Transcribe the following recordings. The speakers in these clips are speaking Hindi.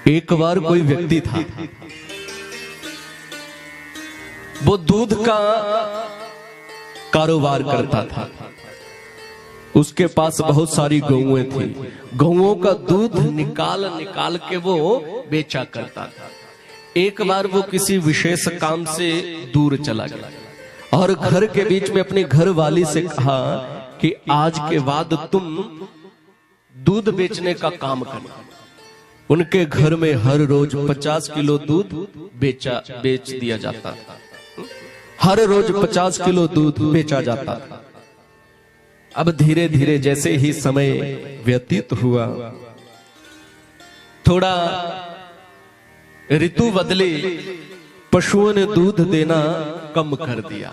एक बार कोई व्यक्ति था, वो दूध का कारोबार करता था। उसके पास बहुत सारी गौएं थी। गौओं का दूध निकाल निकाल के वो बेचा करता था। एक बार वो किसी विशेष काम से दूर चला गया और घर के बीच में अपनी घर वाली से कहा कि आज के बाद तुम दूध बेचने का काम करना। उनके घर में हर रोज 50 किलो दूध बेच दिया जाता था। हर रोज 50 किलो दूध बेचा जाता था। अब धीरे धीरे जैसे ही समय व्यतीत हुआ, थोड़ा ऋतु बदले, पशुओं ने दूध देना कम कर दिया।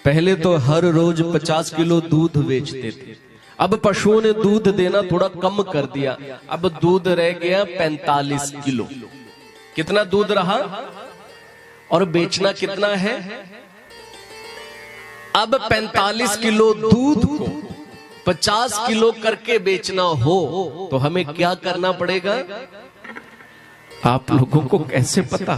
पहले तो हर रोज 50 किलो दूध बेचते थे, अब पशुओं ने दूध देना थोड़ा कम कर दिया। अब दूध रह गया 45 किलो। कितना दूध रहा और बेचना कितना है? अब 45 किलो दूध को 50 किलो करके बेचना हो तो हमें क्या करना पड़ेगा? आप लोगों को कैसे पता?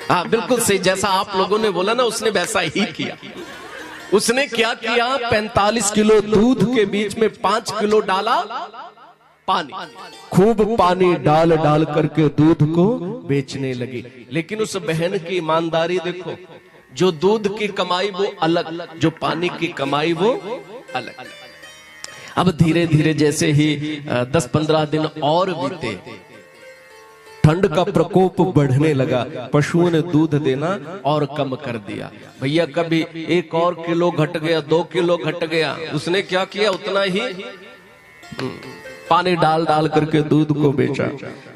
हाँ, बिल्कुल सही। जैसा आप लोगों ने बोला ना, उसने वैसा ही किया। उसने क्या किया? 45 किलो दूध के बीच में 5 किलो डाला पानी। खूब पानी डाल डाल करके दूध को बेचने लगी। लेकिन उस बहन की ईमानदारी देखो, जो दूध की कमाई वो अलग, जो पानी की कमाई वो अलग। अब धीरे धीरे जैसे ही 10-15 दिन और बीते, ठंड का प्रकोप बढ़ने लगा, पशुओं ने दूध देना और कम कर दिया। भैया कभी 1 और किलो घट गया, 2 किलो घट गया। उसने क्या किया? उतना ही पानी डाल डाल करके दूध को बेचा।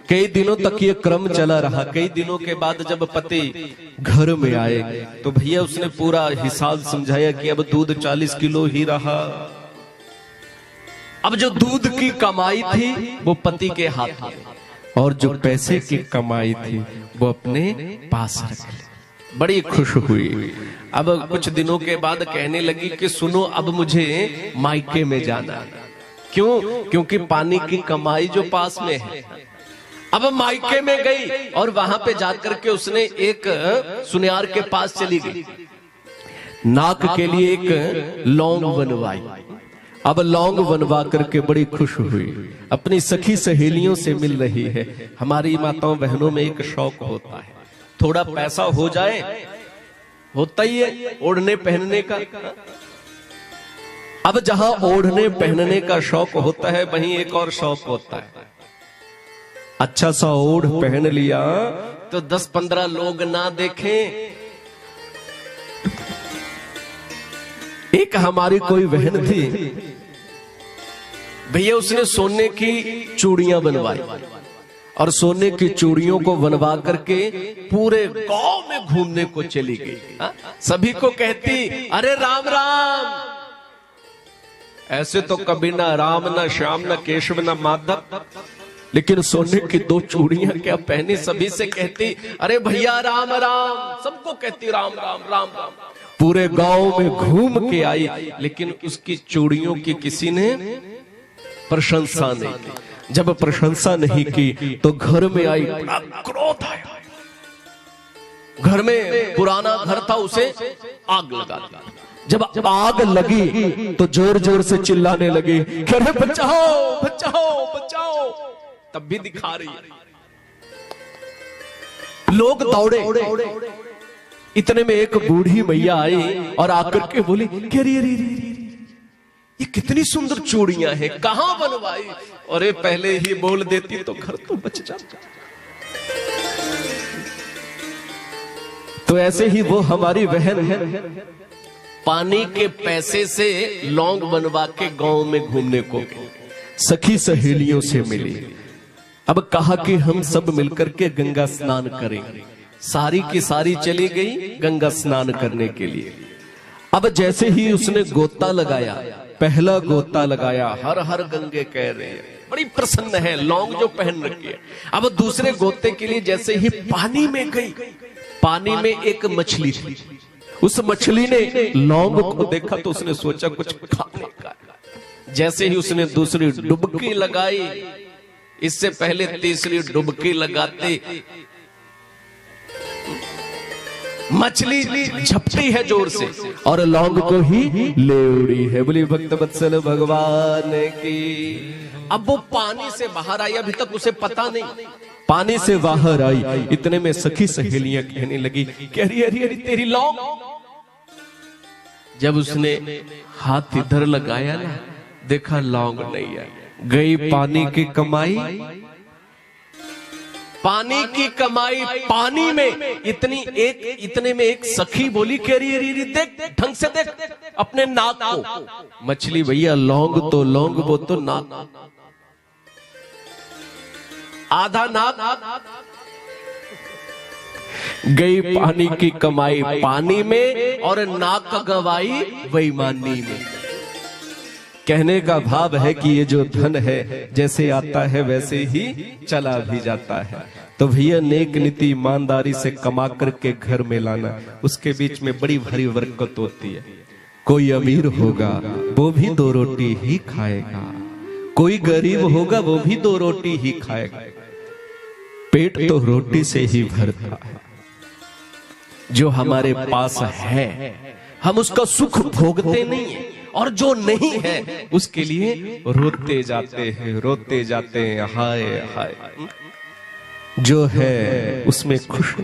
कई दिनों तक ये क्रम चला रहा। कई दिनों के बाद जब पति घर में आए तो भैया उसने पूरा हिसाब समझाया कि अब दूध 40 किलो ही रहा। अब जो दूध की कमाई थी वो पति के हाथ में, और जो पैसे की कमाई थी वो अपने पास रख ली। बड़ी खुश हुई। अब कुछ दिनों के बाद कहने लगी कि सुनो, अब मुझे मायके में जाना। क्यों? क्योंकि पानी की कमाई जो पास में है। अब मायके में गई और वहां पे जाकर के उसने एक सुनियार के पास चली गई। नाक के लिए एक लौंग बनवाई। अब लौंग बनवा करके बड़ी खुश हुई। अपनी सखी सहेलियों से मिल रही है। हमारी माताओं बहनों में एक शौक होता है, थोड़ा पैसा हो जाए, होता ही है ओढ़ने पहनने का। अब जहां ओढ़ने पहनने का शौक होता है, वहीं एक और शौक होता है। अच्छा सा ओढ़ पहन लिया तो 10-15 लोग ना देखें। एक हमारी कोई बहन थी भैया, उसने सोने की चूड़ियां बनवाई और सोने की चूड़ियों को बनवा करके पूरे गांव में घूमने को चली गई। सभी को कहती, अरे राम राम। ऐसे तो कभी ना राम, ना श्याम, ना केशव, ना माधव, लेकिन सोने की 2 चूड़ियां क्या पहनी। सभी से कहती, अरे भैया राम राम। सबको कहती राम राम राम राम। पूरे गांव में घूम के आई, लेकिन उसकी चूड़ियों की किसी ने प्रशंसा नहीं की। जब प्रशंसा नहीं की तो घर में आई, बड़ा क्रोध आया। घर में पुराना घर था, उसे आग लगा दिया। जब आग लगी तो जोर जोर से चिल्लाने लगी, अरे बचाओ बचाओ बचाओ। तब भी दिखा रही है। लोग दौड़े। इतने में एक बूढ़ी मैया आई और आकर के बोली, ये कितनी सुंदर चूड़ियां हैं, कहां बनवाई? अरे पहले ही बोल देती तो घर तो बच जाता। तो ऐसे ही वो हमारी बहन है, पानी के पैसे से लौंग बनवा के गांव में घूमने को सखी सहेलियों से मिली। अब कहा कि हम सब मिलकर के गंगा स्नान करेंगे। सारी की सारी चली गई गंगा स्नान करने के लिए। अब जैसे ही उसने गोता लगाया, पहला गोता लगाया, हर हर गंगे कह रहे हैं, बड़ी प्रसन्न है, लौंग जो पहन रखी है। अब दूसरे गोते के लिए जैसे ही पानी में गई, पानी में एक मछली थी। उस मछली ने लौंग को देखा तो उसने सोचा कुछ खाने का। जैसे ही उसने दूसरी डुबकी लगाई, इससे पहले तीसरी डुबकी लगाते मछली झपटी है जोर से और लौंग को ही ले उड़ी है। बोली भक्त वत्सल भगवान की। अब वो पानी से बाहर आई, अभी तक उसे पता नहीं। पानी से बाहर आई, इतने में सखी सहेलियां कहने लगी कि अरे अरे अरे तेरी लौंग। जब उसने हाथ इधर लगाया ना, देखा लौंग नहीं है। गई पानी की कमाई, पानी की कमाई पानी में। इतने में एक सखी बोली कि अरे अरे देख, ढंग से देख अपने नाक को। मछली भैया लौंग तो लौंग, वो तो नाक, आधा नाक। गई पानी की कमाई पानी में और नाक गवाई बेईमानी में। कहने का भाव है कि ये जो धन है जैसे आता है वैसे ही चला भी जाता है। तो भैया नेक नीति ईमानदारी से कमा करके घर में लाना, उसके बीच में बड़ी भारी बरकत होती है। कोई अमीर होगा वो भी 2 रोटी ही खाएगा, कोई गरीब होगा वो भी 2 रोटी ही खाएगा। पेट तो रोटी से ही भरता है। जो हमारे पास है हम उसका सुख भोगते नहीं है, और जो नहीं है उसके लिए रोते जाते हैं, हाय हाय। जो है उसमें खुश